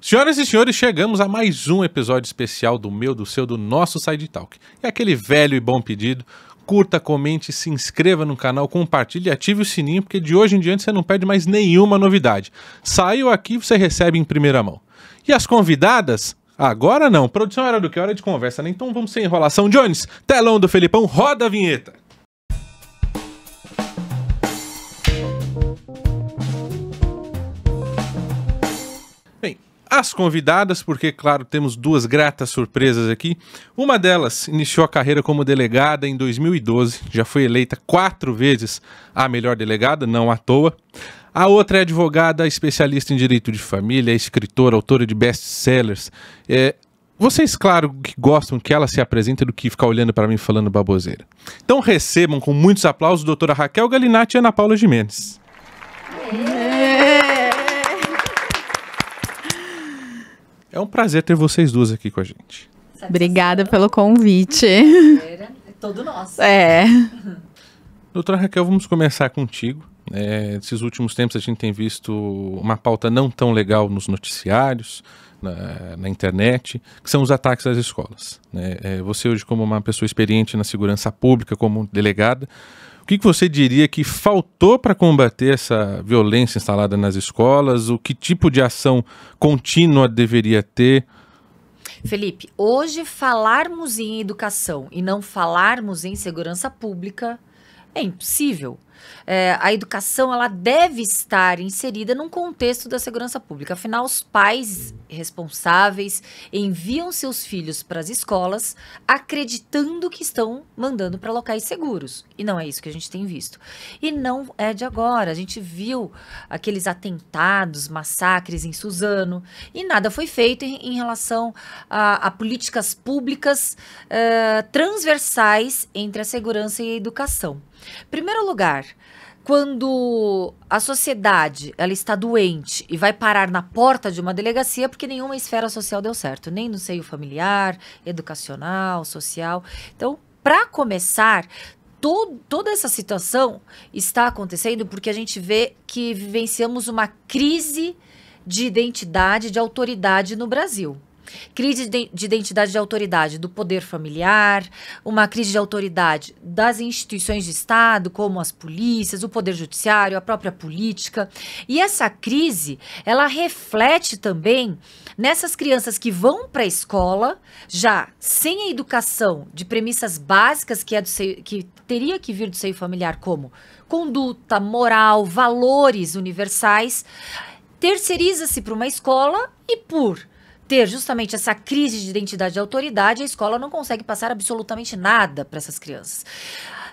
Senhoras e senhores, chegamos a mais um episódio especial do meu, do seu, do nosso Side Talk. É aquele velho e bom pedido: curta, comente, se inscreva no canal, compartilhe e ative o sininho, porque de hoje em diante você não perde mais nenhuma novidade. Saiu aqui, você recebe em primeira mão. E as convidadas? Agora não. Produção, hora do que? Hora de conversa, né? Então vamos sem enrolação. Jones, telão do Felipão, roda a vinheta. As convidadas, porque, claro, temos duas gratas surpresas aqui. Uma delas iniciou a carreira como delegada em 2012, já foi eleita 4 vezes a melhor delegada, não à toa. A outra é advogada, especialista em direito de família, escritora, autora de best-sellers. Vocês, claro, que gostam que ela se apresente do que ficar olhando para mim falando baboseira. Então recebam com muitos aplausos a doutora Raquel Galinatti e Ana Paula Gimenez. É um prazer ter vocês duas aqui com a gente. Obrigada pelo convite. É todo nosso. Doutora Raquel, vamos começar contigo. Nesses últimos tempos a gente tem visto uma pauta não tão legal nos noticiários, na internet, que são os ataques às escolas. Você hoje, como uma pessoa experiente na segurança pública, como delegada, o que você diria que faltou para combater essa violência instalada nas escolas? O que tipo de ação contínua deveria ter? Felipe, hoje falarmos em educação e não falarmos em segurança pública é impossível. A educação ela deve estar inserida num contexto da segurança pública. Afinal, os pais responsáveis enviam seus filhos para as escolas acreditando que estão mandando para locais seguros. E não é isso que a gente tem visto. E não é de agora. A gente viu aqueles atentados, massacres em Suzano e nada foi feito em relação a políticas públicas transversais entre a segurança e a educação. Em primeiro lugar, quando a sociedade ela está doente e vai parar na porta de uma delegacia, porque nenhuma esfera social deu certo, nem no seio familiar, educacional, social. Então, para começar, toda essa situação está acontecendo porque a gente vê que vivenciamos uma crise de identidade, de autoridade no Brasil. Crise de identidade de autoridade do poder familiar, uma crise de autoridade das instituições de Estado, como as polícias, o poder judiciário, a própria política. E essa crise, ela reflete também nessas crianças que vão para a escola, já sem a educação de premissas básicas que teria que vir do seio familiar, como conduta, moral, valores universais, terceiriza-se para uma escola e por ter justamente essa crise de identidade de autoridade, a escola não consegue passar absolutamente nada para essas crianças.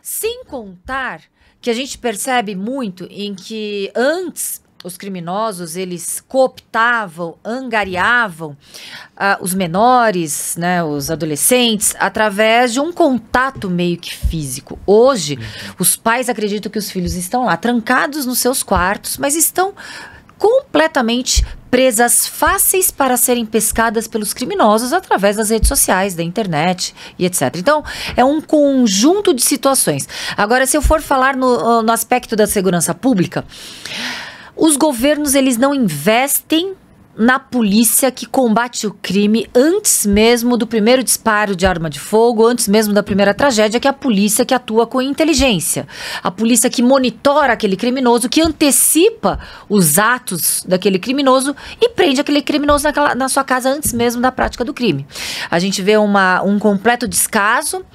Sem contar que a gente percebe muito em que antes os criminosos, eles cooptavam, angariavam os menores, né, os adolescentes, através de um contato meio que físico. Hoje, os pais acreditam que os filhos estão lá, trancados nos seus quartos, mas estão completamente presas, fáceis para serem pescadas pelos criminosos através das redes sociais, da internet e etc. Então, é um conjunto de situações. Agora, se eu for falar no aspecto da segurança pública, os governos, eles não investem na polícia que combate o crime antes mesmo do primeiro disparo de arma de fogo, antes mesmo da primeira tragédia, que é a polícia que atua com inteligência. A polícia que monitora aquele criminoso, que antecipa os atos daquele criminoso e prende aquele criminoso na sua casa antes mesmo da prática do crime. A gente vê um completo descaso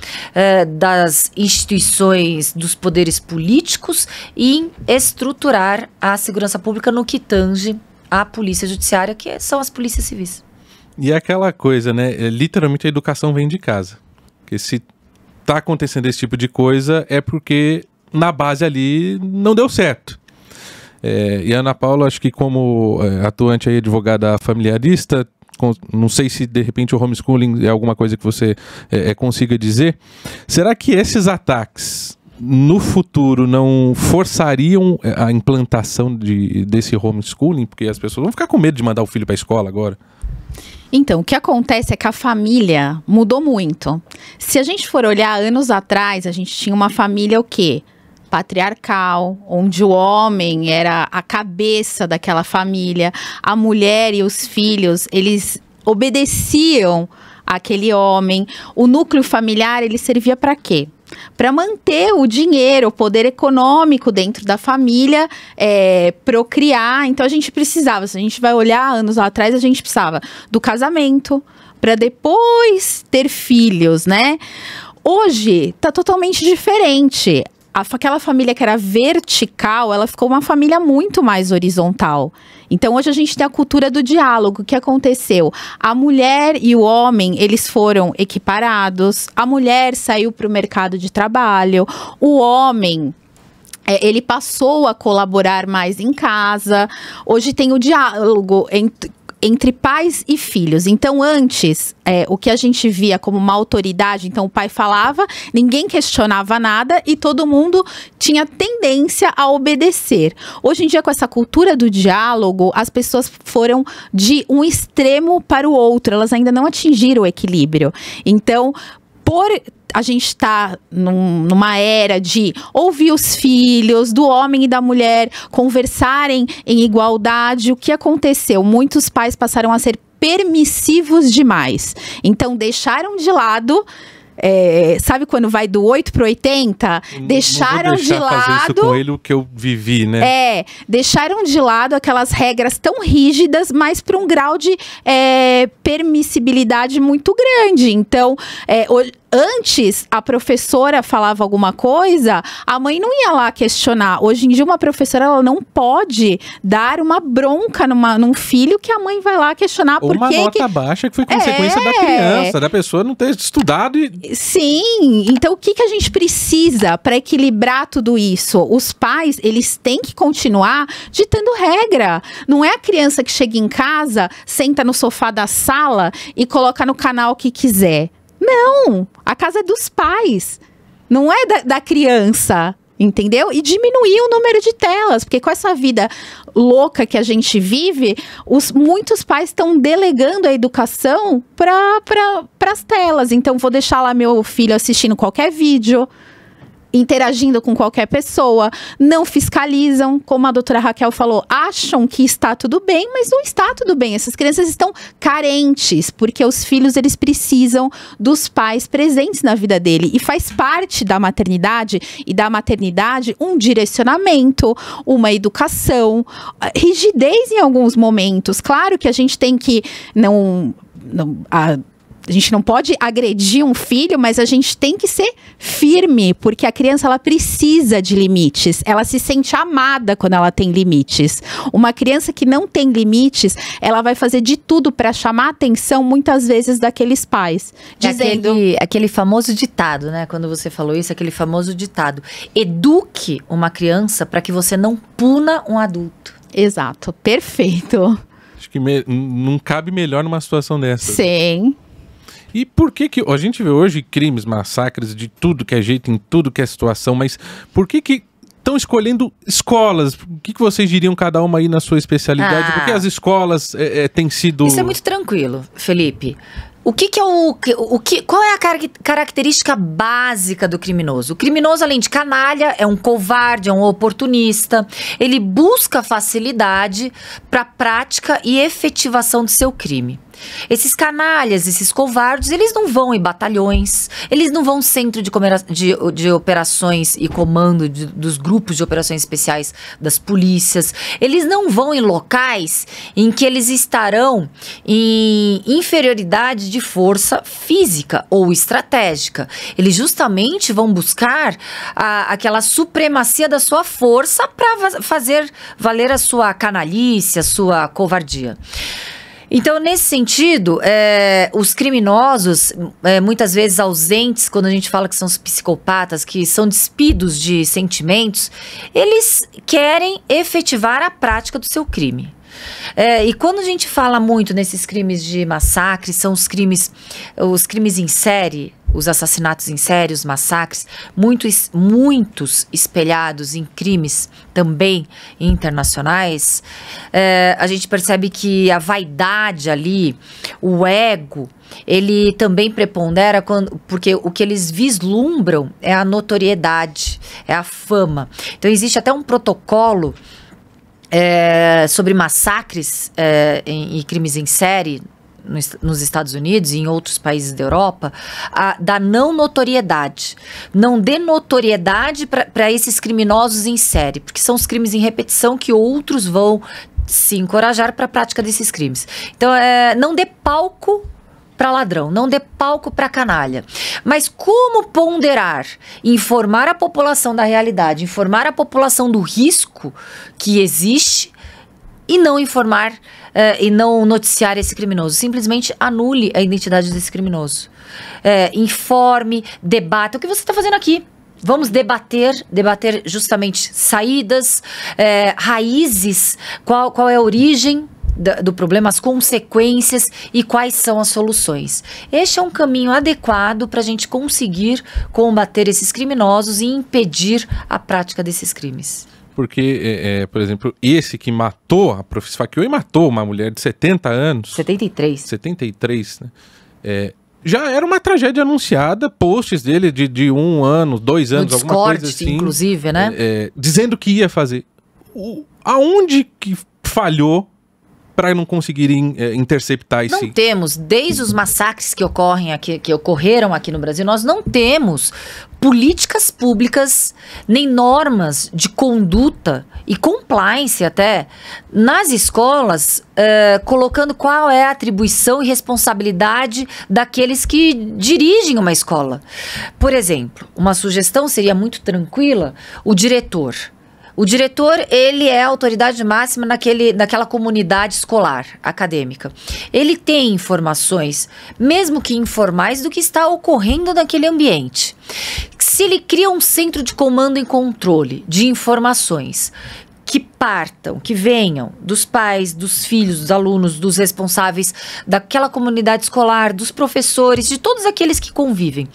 das instituições, dos poderes políticos em estruturar a segurança pública no que tange a polícia judiciária, que são as polícias civis. E é aquela coisa, né? Literalmente a educação vem de casa. Porque se tá acontecendo esse tipo de coisa, é porque na base ali não deu certo. E a Ana Paula, acho que como atuante aí, advogada familiarista, não sei se de repente o homeschooling é alguma coisa que você consiga dizer. Será que esses ataques no futuro não forçariam a implantação desse homeschooling? Porque as pessoas vão ficar com medo de mandar o filho para a escola agora. Então, o que acontece é que a família mudou muito. Se a gente for olhar anos atrás, a gente tinha uma família o quê? patriarcal, onde o homem era a cabeça daquela família, a mulher e os filhos, eles obedeciam àquele homem. O núcleo familiar, ele servia para quê? Para manter o dinheiro, o poder econômico dentro da família, procriar. Então a gente precisava, se a gente vai olhar anos lá atrás, a gente precisava do casamento, para depois ter filhos, né? Hoje tá totalmente diferente. Aquela família que era vertical, ela ficou uma família muito mais horizontal. Então hoje a gente tem a cultura do diálogo. O que aconteceu? A mulher e o homem, eles foram equiparados. A mulher saiu para o mercado de trabalho. O homem, ele passou a colaborar mais em casa. Hoje tem o diálogo entre pais e filhos. Então, antes, o que a gente via como uma autoridade, então o pai falava, ninguém questionava nada e todo mundo tinha tendência a obedecer. Hoje em dia, com essa cultura do diálogo, as pessoas foram de um extremo para o outro, elas ainda não atingiram o equilíbrio. Então, a gente está numa era de ouvir os filhos, do homem e da mulher, conversarem em igualdade. O que aconteceu? Muitos pais passaram a ser permissivos demais. Então, deixaram de lado... sabe quando vai do 8 pro 80? Deixaram de lado... fazer isso com ele o que eu vivi, né? Deixaram de lado aquelas regras tão rígidas, mas para um grau de permissibilidade muito grande. Então, antes, a professora falava alguma coisa, a mãe não ia lá questionar. Hoje em dia, uma professora ela não pode dar uma bronca num filho que a mãe vai lá questionar. Ou uma nota baixa que foi consequência da criança, da pessoa não ter estudado e... Sim, então o que a gente precisa para equilibrar tudo isso? Os pais, eles têm que continuar ditando regra. Não é a criança que chega em casa, senta no sofá da sala e coloca no canal que quiser. Não, a casa é dos pais, não é da criança, entendeu? E diminuir o número de telas, porque com essa vida louca que a gente vive, muitos pais estão delegando a educação para as telas. Então, vou deixar lá meu filho assistindo qualquer vídeo, interagindo com qualquer pessoa, não fiscalizam, como a doutora Raquel falou, acham que está tudo bem, mas não está tudo bem. Essas crianças estão carentes, porque os filhos, eles precisam dos pais presentes na vida dele, e faz parte da maternidade e da maternidade um direcionamento, uma educação, rigidez em alguns momentos. Claro que a gente tem que a gente não pode agredir um filho, mas a gente tem que ser firme, porque a criança, ela precisa de limites. Ela se sente amada quando ela tem limites. Uma criança que não tem limites, ela vai fazer de tudo para chamar a atenção, muitas vezes, daqueles pais. Dizendo... Aquele famoso ditado, né? Quando você falou isso, aquele famoso ditado. Eduque uma criança para que você não puna um adulto. Exato, perfeito. Acho que não cabe melhor numa situação dessa. Sim. E por que a gente vê hoje crimes, massacres de tudo que é jeito, em tudo que é situação, mas por que estão escolhendo escolas? O que vocês diriam cada uma aí na sua especialidade? Porque as escolas têm sido... Isso é muito tranquilo, Felipe. Qual é a característica básica do criminoso? O criminoso, além de canalha, é um covarde, é um oportunista. Ele busca facilidade para a prática e efetivação do seu crime. Esses canalhas, esses covardes, eles não vão em batalhões, eles não vão no centro de operações e comando dos grupos de operações especiais das polícias, eles não vão em locais em que eles estarão em inferioridade de força física ou estratégica. Eles justamente vão buscar aquela supremacia da sua força para fazer valer a sua canalice, a sua covardia. Então, nesse sentido, os criminosos, muitas vezes ausentes, quando a gente fala que são os psicopatas, que são despidos de sentimentos, eles querem efetivar a prática do seu crime. E quando a gente fala muito nesses crimes de massacre, são os crimes em série, os assassinatos em série, os massacres, muitos espelhados em crimes também internacionais, a gente percebe que a vaidade ali, o ego, ele também prepondera porque o que eles vislumbram é a notoriedade, é a fama. Então existe até um protocolo sobre massacres e crimes em série nos Estados Unidos e em outros países da Europa, da não notoriedade. Não dê notoriedade para esses criminosos em série, porque são os crimes em repetição que outros vão se encorajar para a prática desses crimes. Então, não dê palco para ladrão, não dê palco para canalha. Mas como ponderar, informar a população da realidade, informar a população do risco que existe e não informar e não noticiar esse criminoso? Simplesmente anule a identidade desse criminoso. Informe, debata. O que você está fazendo aqui? Vamos debater justamente saídas, raízes, qual é a origem do problema, as consequências e quais são as soluções. Este é um caminho adequado para a gente conseguir combater esses criminosos e impedir a prática desses crimes. Porque, por exemplo, esse que esfaqueou e matou uma mulher de 70 anos... 73. 73, né? Já era uma tragédia anunciada, posts dele de 1 ano, 2 anos, Discord, alguma coisa assim. Inclusive, né? Dizendo que ia fazer. Aonde que falhou para não conseguirem interceptar esse... Não temos, desde os massacres que ocorreram aqui no Brasil, nós não temos políticas públicas, nem normas de conduta e compliance até, nas escolas, colocando qual é a atribuição e responsabilidade daqueles que dirigem uma escola. Por exemplo, uma sugestão seria muito tranquila, o diretor. O diretor, ele é a autoridade máxima naquela comunidade escolar, acadêmica. Ele tem informações, mesmo que informais, do que está ocorrendo naquele ambiente. Se ele cria um centro de comando e controle de informações que venham dos pais, dos filhos, dos alunos, dos responsáveis daquela comunidade escolar, dos professores, de todos aqueles que convivem.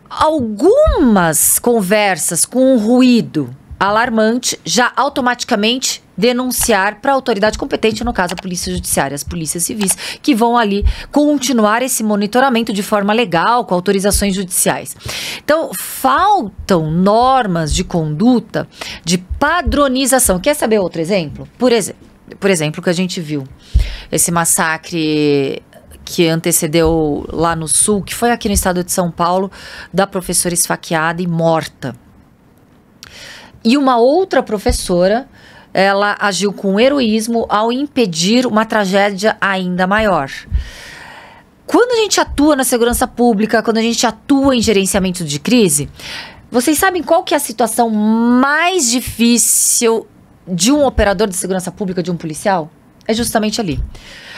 Algumas conversas com um ruído alarmante, já automaticamente denunciar para a autoridade competente, no caso a Polícia Judiciária, as polícias civis, que vão ali continuar esse monitoramento de forma legal, com autorizações judiciais. Então, faltam normas de conduta, de padronização. Quer saber outro exemplo? Por exemplo, que a gente viu esse massacre que antecedeu lá no Sul, que foi aqui no estado de São Paulo, da professora esfaqueada e morta. E uma outra professora, ela agiu com heroísmo ao impedir uma tragédia ainda maior. Quando a gente atua na segurança pública, quando a gente atua em gerenciamento de crise, vocês sabem qual que é a situação mais difícil de um operador de segurança pública, de um policial? É justamente ali.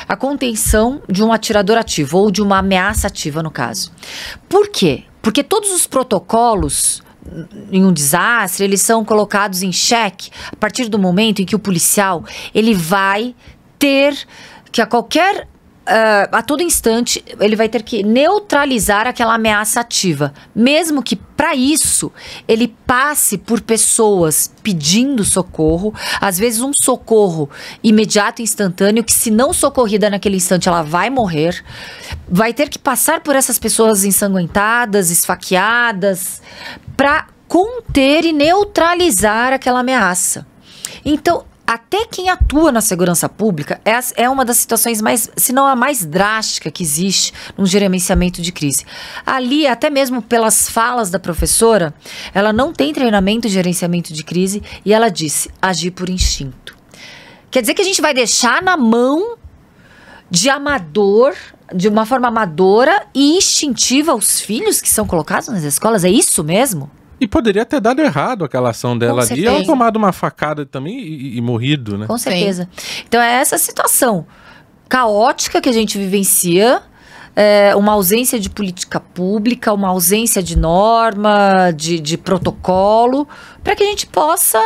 A contenção de um atirador ativo, ou de uma ameaça ativa, no caso. Por quê? Porque todos os protocolos em um desastre, eles são colocados em xeque a partir do momento em que o policial, ele vai ter que a todo instante, ele vai ter que neutralizar aquela ameaça ativa, mesmo que para isso ele passe por pessoas pedindo socorro, às vezes um socorro imediato, instantâneo, que se não socorrida naquele instante ela vai morrer, vai ter que passar por essas pessoas ensanguentadas, esfaqueadas, para conter e neutralizar aquela ameaça. Então, até quem atua na segurança pública é uma das situações mais, se não a mais drástica que existe no gerenciamento de crise. Ali, até mesmo pelas falas da professora, ela não tem treinamento de gerenciamento de crise e ela disse, agir por instinto. Quer dizer que a gente vai deixar na mão de uma forma amadora e instintiva os filhos que são colocados nas escolas? É isso mesmo? E poderia ter dado errado aquela ação dela ali. certeza. Ela tomado uma facada também e morrido, né? Com certeza. Então é essa situação caótica que a gente vivencia, uma ausência de política pública, uma ausência de norma, de protocolo, para que a gente possa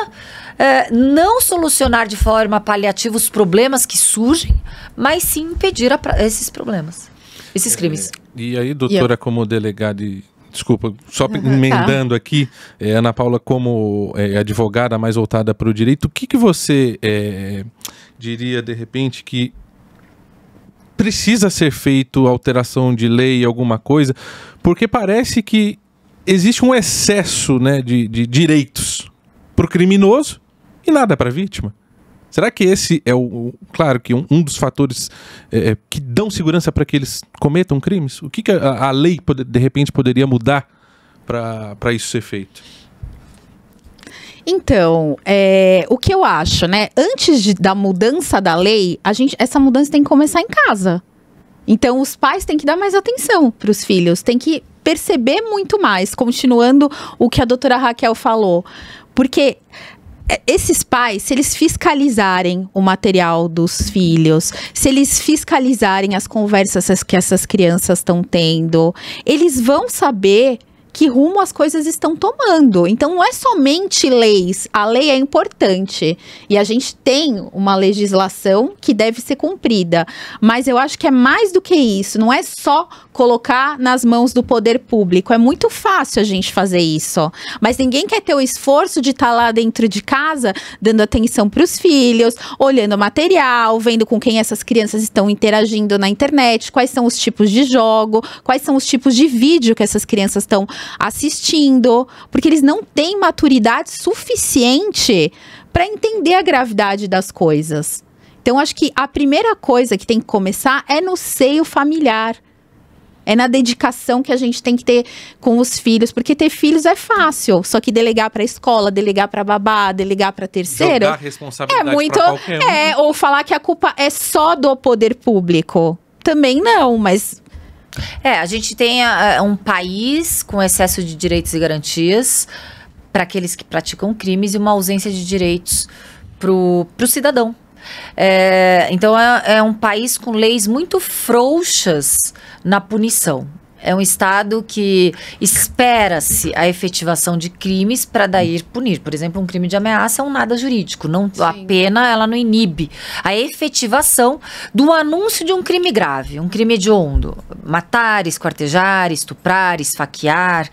não solucionar de forma paliativa os problemas que surgem, mas sim impedir esses problemas. esses crimes. E aí, doutora, como delegada, desculpa, só emendando aqui, Ana Paula, como advogada mais voltada para o direito, o que você diria, de repente, que precisa ser feito alteração de lei, alguma coisa, porque parece que existe um excesso, né, de direitos para o criminoso e nada para a vítima. Será que esse é claro que um dos fatores que dão segurança para que eles cometam crimes? O que a lei, de repente, poderia mudar para isso ser feito? Então, o que eu acho, né? Antes da mudança da lei, essa mudança tem que começar em casa. Então, os pais têm que dar mais atenção para os filhos, têm que perceber muito mais, continuando o que a doutora Raquel falou. Porque esses pais, se eles fiscalizarem o material dos filhos, se eles fiscalizarem as conversas que essas crianças estão tendo, eles vão saber que rumo as coisas estão tomando. Então, não é somente leis. A lei é importante. E a gente tem uma legislação que deve ser cumprida. Mas eu acho que é mais do que isso. Não é só colocar nas mãos do poder público. É muito fácil a gente fazer isso. Mas ninguém quer ter o esforço de estar lá dentro de casa, dando atenção para os filhos, olhando o material, vendo com quem essas crianças estão interagindo na internet, quais são os tipos de jogo, quais são os tipos de vídeo que essas crianças estão assistindo, porque eles não têm maturidade suficiente para entender a gravidade das coisas. Então, acho que a primeira coisa que tem que começar é no seio familiar. É na dedicação que a gente tem que ter com os filhos, porque ter filhos é fácil, só que delegar para a escola, delegar para babá, delegar para terceiro, jogar a responsabilidade para qualquer um. Ou falar que a culpa é só do poder público. Também não, mas a gente tem um país com excesso de direitos e garantias para aqueles que praticam crimes e uma ausência de direitos pro cidadão. Então é um país com leis muito frouxas na punição. É um estado que espera-se a efetivação de crimes para daí punir. Por exemplo, um crime de ameaça é um nada jurídico. A pena, ela não inibe a efetivação do anúncio de um crime grave, um crime hediondo. Matar, esquartejar, estuprar, esfaquear,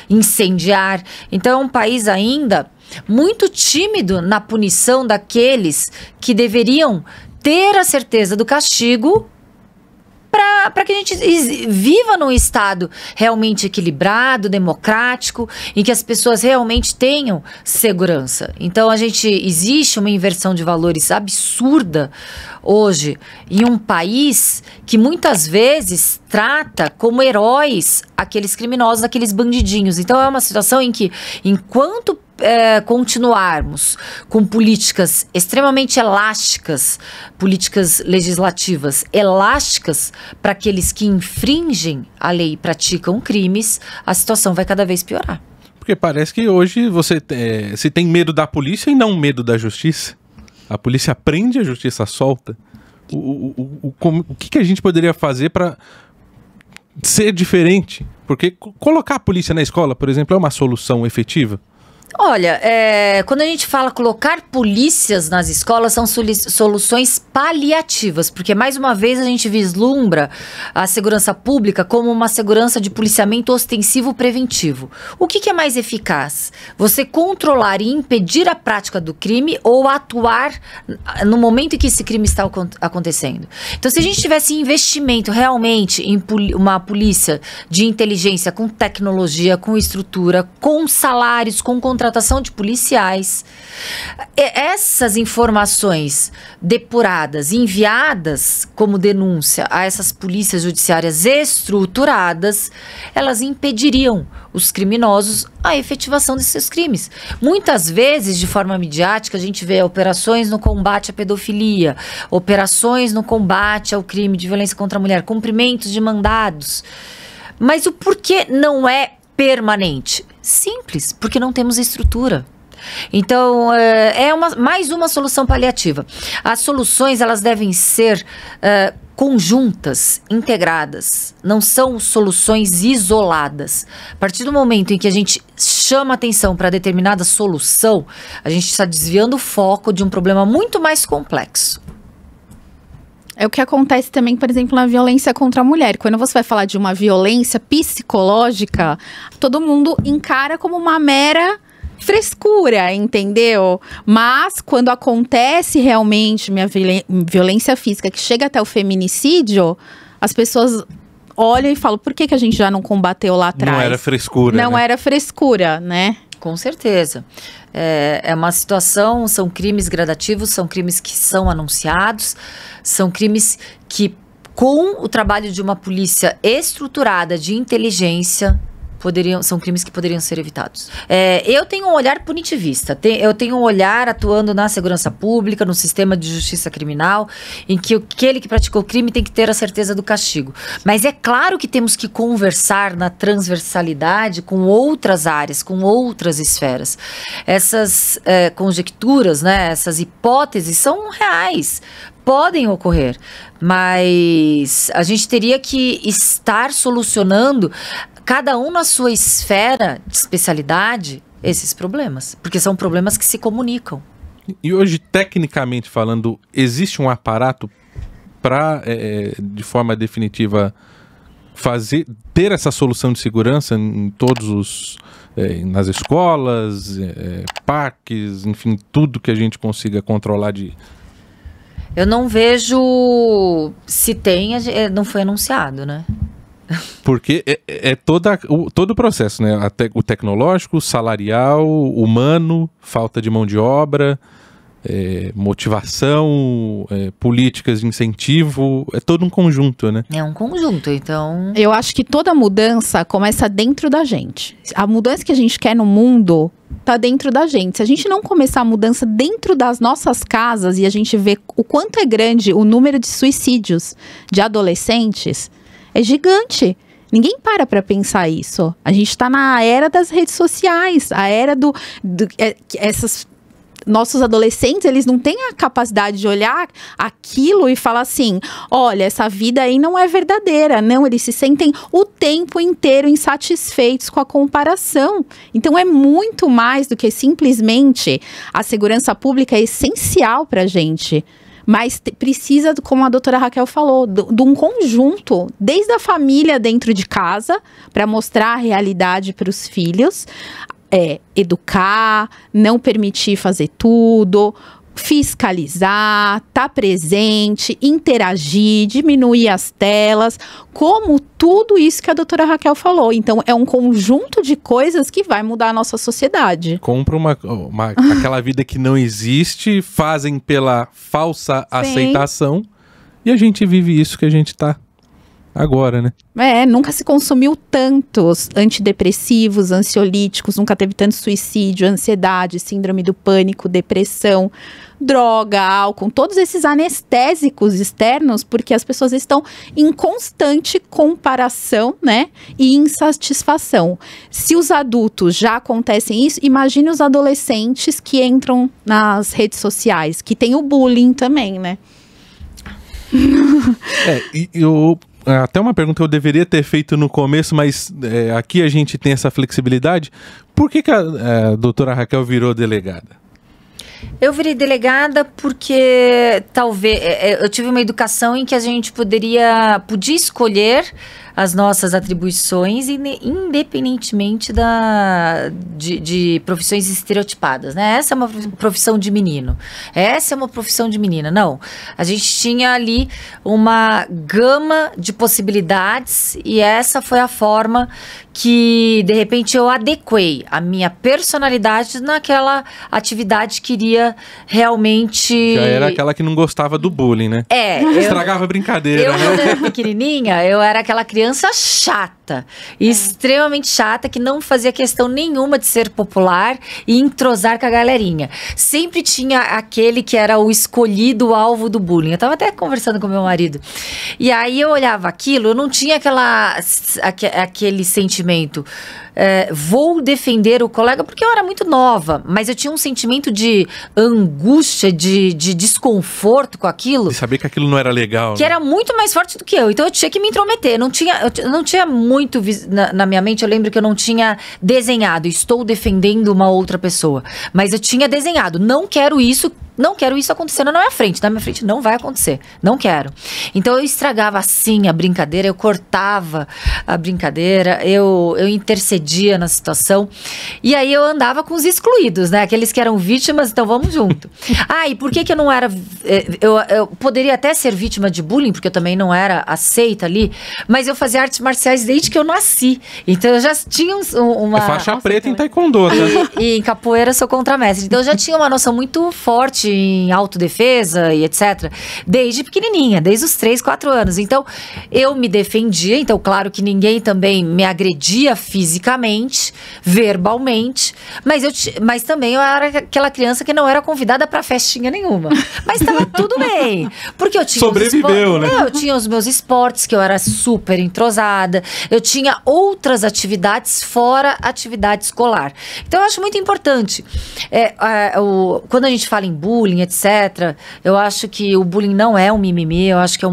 incendiar. Então é um país ainda muito tímido na punição daqueles que deveriam ter a certeza do castigo para que a gente viva num estado realmente equilibrado, democrático, em que as pessoas realmente tenham segurança. Então, existe uma inversão de valores absurda hoje em um país que muitas vezes trata como heróis aqueles criminosos, aqueles bandidinhos. Então, é uma situação em que, enquanto continuarmos com políticas extremamente elásticas, políticas legislativas elásticas para aqueles que infringem a lei e praticam crimes, a situação vai cada vez piorar. Porque parece que hoje se tem medo da polícia e não medo da justiça. A polícia prende, a justiça solta. O que a gente poderia fazer para ser diferente? Porque colocar a polícia na escola, por exemplo, é uma solução efetiva? Olha, quando a gente fala colocar polícias nas escolas, são soluções paliativas, porque mais uma vez a gente vislumbra a segurança pública como uma segurança de policiamento ostensivo preventivo. O que é mais eficaz? Você controlar e impedir a prática do crime ou atuar no momento em que esse crime está acontecendo? Então, se a gente tivesse investimento realmente em uma polícia de inteligência com tecnologia, com estrutura, com salários, com contratação de policiais, essas informações depuradas, enviadas como denúncia a essas polícias judiciárias estruturadas, elas impediriam os criminosos a efetivação desses crimes. Muitas vezes, de forma midiática, a gente vê operações no combate à pedofilia, operações no combate ao crime de violência contra a mulher, cumprimentos de mandados. Mas o porquê não é permanente? Simples, porque não temos estrutura. Então, mais uma solução paliativa. As soluções, elas devem ser conjuntas, integradas. Não são soluções isoladas. A partir do momento em que a gente chama atenção para determinada solução, a gente está desviando o foco de um problema muito mais complexo. É o que acontece também, por exemplo, na violência contra a mulher. Quando você vai falar de uma violência psicológica, todo mundo encara como uma mera frescura, entendeu? Mas quando acontece realmente minha violência física, que chega até o feminicídio, as pessoas olham e falam, por que a gente já não combateu lá atrás? Não era frescura, Não era frescura, né? Com certeza. É uma situação, são crimes gradativos, são crimes que são anunciados, são crimes que, com o trabalho de uma polícia estruturada de inteligência, são crimes que poderiam ser evitados. Eu tenho um olhar punitivista, eu tenho um olhar atuando na segurança pública, no sistema de justiça criminal, em que aquele que praticou o crime tem que ter a certeza do castigo. Mas é claro que temos que conversar na transversalidade com outras áreas, com outras esferas. Essas conjecturas, né, essas hipóteses são reais. Podem ocorrer, mas a gente teria que estar solucionando, cada um na sua esfera de especialidade, esses problemas. Porque são problemas que se comunicam. E hoje, tecnicamente falando, existe um aparato para, de forma definitiva, ter essa solução de segurança em todos os... nas escolas, parques, enfim, tudo que a gente consiga controlar de... Eu não vejo se tem, não foi anunciado, né? Porque todo o processo, né? O tecnológico, o salarial, humano, falta de mão de obra, motivação, políticas de incentivo, é todo um conjunto, né? É um conjunto, então... Eu acho que toda mudança começa dentro da gente. A mudança que a gente quer no mundo tá dentro da gente. Se a gente não começar a mudança dentro das nossas casas e a gente vê o quanto é grande o número de suicídios de adolescentes, é gigante. Ninguém para pensar isso. A gente tá na era das redes sociais, a era nossos adolescentes, eles não têm a capacidade de olhar aquilo e falar assim, olha, essa vida aí não é verdadeira. Não, eles se sentem o tempo inteiro insatisfeitos com a comparação. Então é muito mais do que simplesmente a segurança pública é essencial pra gente. Mas precisa, como a doutora Raquel falou, de um conjunto, desde a família dentro de casa, para mostrar a realidade para os filhos, educar, não permitir fazer tudo, fiscalizar, estar presente, interagir, diminuir as telas, como tudo isso que a doutora Raquel falou. Então, é um conjunto de coisas que vai mudar a nossa sociedade. Compra aquela vida que não existe, fazem pela falsa aceitação, e a gente vive isso que a gente tá agora, né? Nunca se consumiu tantos antidepressivos, ansiolíticos, nunca teve tanto suicídio, ansiedade, síndrome do pânico, depressão, droga, álcool, todos esses anestésicos externos, porque as pessoas estão em constante comparação, né, e insatisfação. Se os adultos já acontecem isso, imagine os adolescentes que entram nas redes sociais, que tem o bullying também, né? Até uma pergunta que eu deveria ter feito no começo, mas aqui a gente tem essa flexibilidade. Por que a doutora Raquel virou delegada? Eu virei delegada porque talvez eu tive uma educação em que a gente podia escolher as nossas atribuições independentemente de profissões estereotipadas, né? Essa é uma profissão de menino, essa é uma profissão de menina. Não, a gente tinha ali uma gama de possibilidades e essa foi a forma que, de repente, eu adequei a minha personalidade naquela atividade que iria realmente... Já era aquela que não gostava do bullying, né? Estragava a brincadeira, né? Quando eu era pequenininha, eu era aquela criança chata, extremamente chata, que não fazia questão nenhuma de ser popular e entrosar com a galerinha. Sempre tinha aquele que era o escolhido, o alvo do bullying. Eu tava até conversando com meu marido. E aí eu olhava aquilo, eu não tinha aquele sentimento, vou defender o colega, porque eu era muito nova, mas eu tinha um sentimento de angústia, de desconforto com aquilo. De saber que aquilo não era legal. Que era muito mais forte do que eu, então eu tinha que me intrometer. Eu não tinha muito na minha mente, eu lembro que eu não tinha desenhado, estou defendendo uma outra pessoa, mas eu tinha desenhado, não quero isso não quero isso acontecendo na minha frente. Na minha frente não vai acontecer. Não quero. Então eu estragava assim a brincadeira, eu cortava a brincadeira, eu intercedia na situação. E aí eu andava com os excluídos, né? Aqueles que eram vítimas, então vamos junto. E por que eu não era... Eu poderia até ser vítima de bullying, porque eu também não era aceita ali, mas eu fazia artes marciais desde que eu nasci. Então eu já tinha uma... É faixa preta em taekwondo, tá? E em capoeira sou contramestre. Então eu já tinha uma noção muito forte em autodefesa e etc. Desde pequenininha, desde os 3, 4 anos. Então eu me defendia. Então claro que ninguém também me agredia fisicamente, verbalmente. Mas também eu era aquela criança que não era convidada pra festinha nenhuma. Mas tava tudo bem. Porque eu tinha... Sobreviveu, né? Eu tinha os meus esportes, que eu era super entrosada. Eu tinha outras atividades fora a atividade escolar. Então eu acho muito importante. Quando a gente fala em bullying, etc., eu acho que o bullying não é um mimimi, eu acho que é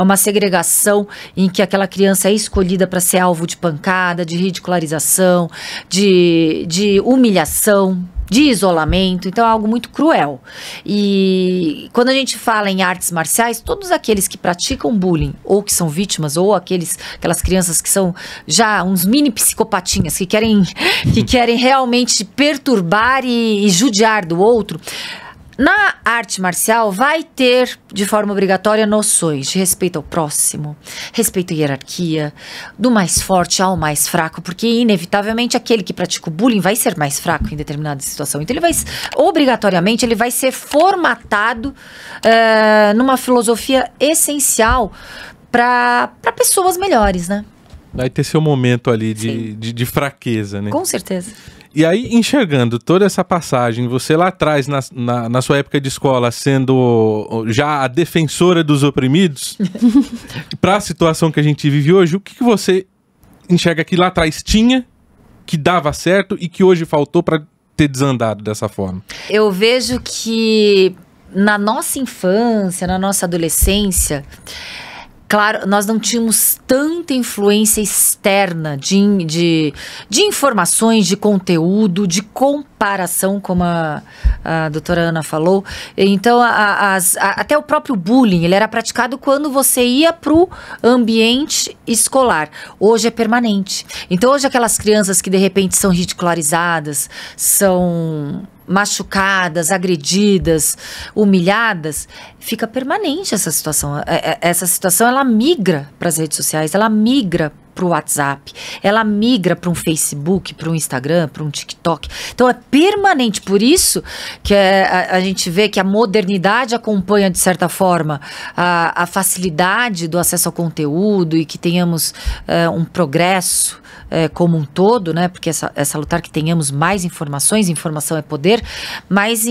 uma segregação em que aquela criança é escolhida para ser alvo de pancada, de ridicularização, de humilhação, de isolamento. Então é algo muito cruel. E quando a gente fala em artes marciais, todos aqueles que praticam bullying, ou que são vítimas, ou aquelas crianças que são já uns mini psicopatinhas, que querem realmente perturbar e judiar do outro, na arte marcial vai ter, de forma obrigatória, noções de respeito ao próximo, respeito à hierarquia, do mais forte ao mais fraco, porque inevitavelmente aquele que pratica o bullying vai ser mais fraco em determinada situação. Então obrigatoriamente, ele vai ser formatado numa filosofia essencial para pessoas melhores, né? Vai ter seu momento ali de fraqueza, né? Com certeza. E aí, enxergando toda essa passagem, você lá atrás, na sua época de escola, sendo já a defensora dos oprimidos, para a situação que a gente vive hoje, o que você enxerga que lá atrás tinha, que dava certo e que hoje faltou para ter desandado dessa forma? Eu vejo que na nossa infância, na nossa adolescência... Claro, nós não tínhamos tanta influência externa de informações, de conteúdo, de comparação, como a doutora Ana falou. Então, até o próprio bullying, ele era praticado quando você ia para o ambiente escolar. Hoje é permanente. Então, hoje aquelas crianças que de repente são ridicularizadas, são... machucadas, agredidas, humilhadas, fica permanente essa situação. Essa situação, ela migra para as redes sociais, ela migra para o WhatsApp, ela migra para um Facebook, para um Instagram, para um TikTok. Então é permanente. Por isso que a gente vê que a modernidade acompanha, de certa forma, a facilidade do acesso ao conteúdo e que tenhamos um progresso como um todo, né? Porque essa lutar que tenhamos mais informações, informação é poder, mas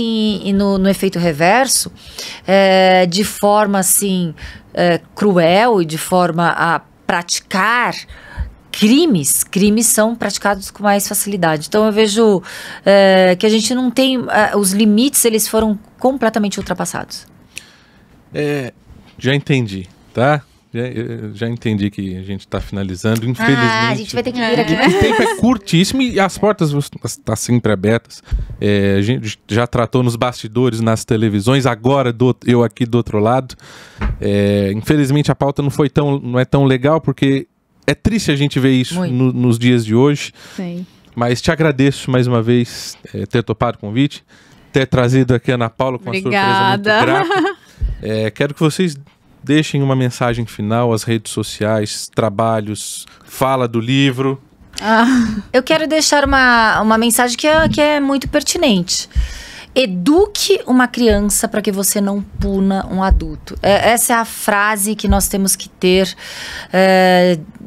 no efeito reverso, de forma assim cruel e de forma a praticar crimes são praticados com mais facilidade. Então eu vejo que a gente não tem, os limites, eles foram completamente ultrapassados. Já entendi, tá? Já entendi que a gente está finalizando, infelizmente. A gente vai ter que vir aqui. O tempo é curtíssimo e as portas estão sempre abertas. A gente já tratou nos bastidores, nas televisões, agora eu aqui do outro lado. Infelizmente a pauta não é tão legal, porque é triste a gente ver isso nos dias de hoje. Sim. Mas te agradeço mais uma vez ter topado o convite, ter trazido aqui a Ana Paula com uma surpresa muito grata. Quero que vocês deixem uma mensagem final, as redes sociais, trabalhos, fala do livro. Eu quero deixar uma mensagem que é muito pertinente. Eduque uma criança para que você não puna um adulto. Essa é a frase que nós temos que ter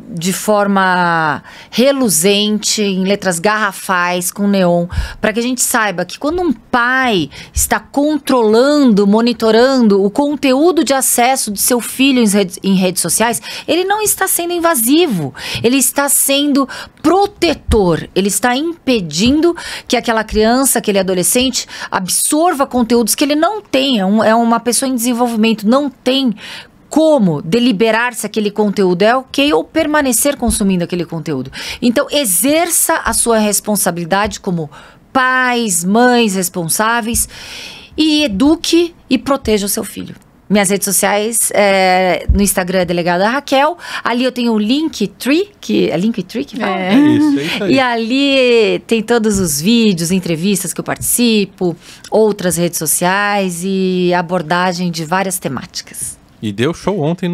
de forma reluzente, em letras garrafais, com neon, para que a gente saiba que quando um pai está controlando, monitorando o conteúdo de acesso do seu filho em redes sociais, ele não está sendo invasivo, ele está sendo protetor, ele está impedindo que aquela criança, aquele adolescente absorva conteúdos que ele não tem, é uma pessoa em desenvolvimento, não tem como deliberar se aquele conteúdo é ok ou permanecer consumindo aquele conteúdo. Então, exerça a sua responsabilidade como pais, mães responsáveis e eduque e proteja o seu filho. Minhas redes sociais, no Instagram é Delegada Raquel. Ali eu tenho o Linktree, que é Linktree que fala? É isso aí. E ali tem todos os vídeos, entrevistas que eu participo, outras redes sociais e abordagem de várias temáticas. E deu show ontem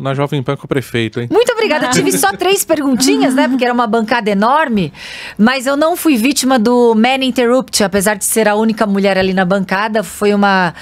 na Jovem Pan com o prefeito, hein? Muito obrigada. Eu tive só 3 perguntinhas, né? Porque era uma bancada enorme. Mas eu não fui vítima do Man Interrupt, apesar de ser a única mulher ali na bancada. Foi uma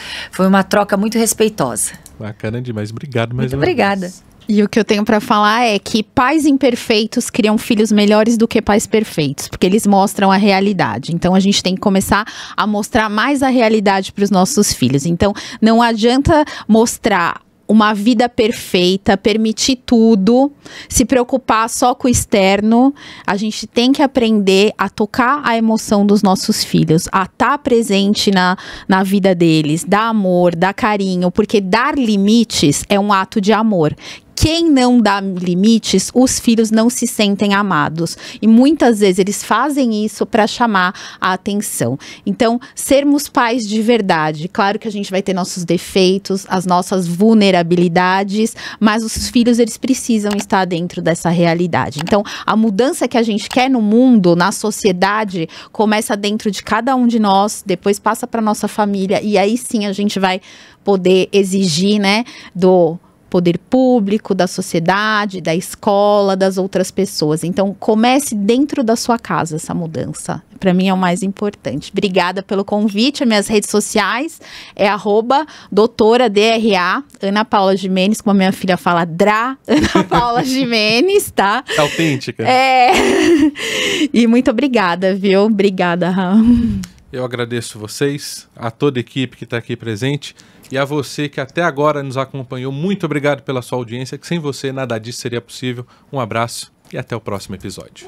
troca muito respeitosa. Bacana demais. Obrigado mais Muito uma obrigada. vez. E o que eu tenho pra falar é que pais imperfeitos criam filhos melhores do que pais perfeitos, porque eles mostram a realidade. Então a gente tem que começar a mostrar mais a realidade para os nossos filhos. Então não adianta mostrar uma vida perfeita, permitir tudo, se preocupar só com o externo. A gente tem que aprender a tocar a emoção dos nossos filhos, a estar presente na vida deles, dar amor, dar carinho, porque dar limites é um ato de amor. Quem não dá limites, os filhos não se sentem amados. E muitas vezes eles fazem isso para chamar a atenção. Então, sermos pais de verdade. Claro que a gente vai ter nossos defeitos, as nossas vulnerabilidades, mas os filhos, eles precisam estar dentro dessa realidade. Então, a mudança que a gente quer no mundo, na sociedade, começa dentro de cada um de nós, depois passa para nossa família, e aí sim a gente vai poder exigir, né, do poder público, da sociedade, da escola, das outras pessoas. Então, comece dentro da sua casa essa mudança. Para mim é o mais importante. Obrigada pelo convite. As minhas redes sociais é @doutora_DRA, Ana Paula Gimenez, como a minha filha fala, Ana Paula Gimenez, tá? É autêntica. E muito obrigada, viu? Obrigada, Raul. Eu agradeço vocês, a toda a equipe que está aqui presente e a você que até agora nos acompanhou. Muito obrigado pela sua audiência, que sem você nada disso seria possível. Um abraço e até o próximo episódio.